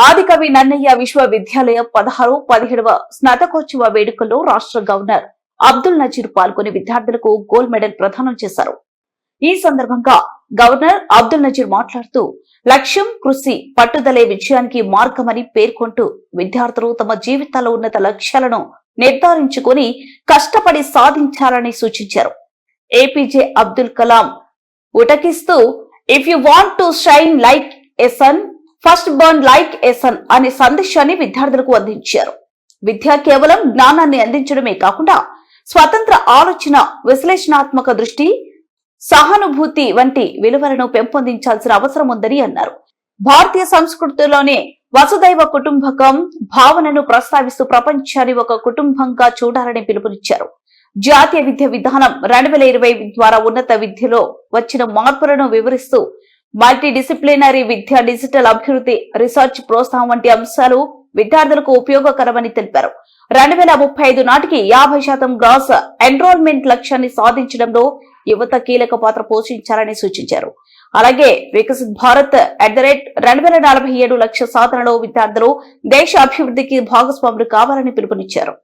ఆదికవి నన్నయ్య విశ్వవిద్యాలయ 16వ స్నాతకోత్సవ వేడుకల్లో రాష్ట్ర గవర్నర్ అబ్దుల్ నజీర్ పాల్గొని విద్యార్థులకు గోల్డ్ మెడల్ ప్రదానం చేశారు. ఈ సందర్భంగా గవర్నర్ అబ్దుల్ నజీర్ మాట్లాడుతూ లక్ష్యం, కృషి, పట్టుదలే విజయానికి మార్గమని పేర్కొంటూ విద్యార్థులు తమ జీవితాల్లో ఉన్నత లక్ష్యాలను నిర్ధారించుకుని కష్టపడి సాధించాలని సూచించారు. ఏపీజే అబ్దుల్ కలాం ఉటకిస్తూ if you want to shine like a sun first burn like a sun అనే సందేశాన్ని విద్యార్థులకు అందించారు. విద్య కేవలం జ్ఞానాన్ని అందించడమే కాకుండా స్వతంత్ర ఆలోచన, విశ్లేషణాత్మక దృష్టి, సహానుభూతి వంటి విలువలను పెంపొందించాల్సిన అవసరం ఉందని అన్నారు. భారతీయ సంస్కృతిలోనే వసుదైవ కుటుంబకం భావనను ప్రస్తావిస్తూ ప్రపంచాన్ని ఒక కుటుంబంగా చూడాలని పిలుపునిచ్చారు. జాతీయ విద్య విధానం 2020 ద్వారా ఉన్నత విద్యలో వచ్చిన మార్పులను వివరిస్తూ మల్టీ డిసిప్లినరీ విద్య, డిజిటల్ అభివృద్ధి, రీసెర్చ్ ప్రోత్సాహం వంటి అంశాలు విద్యార్థులకు ఉపయోగకరమని తెలిపారు. 2035 నాటికి 50% గ్రాస్ ఎన్రోల్మెంట్ లక్ష్యాన్ని సాధించడంలో యువత కీలక పాత్ర పోషించాలని సూచించారు. అలాగే వికసిత్ భారత్ @2047 లక్ష్య సాధనలో విద్యార్థులు దేశ అభివృద్ధికి భాగస్వాములు కావాలని పిలుపునిచ్చారు.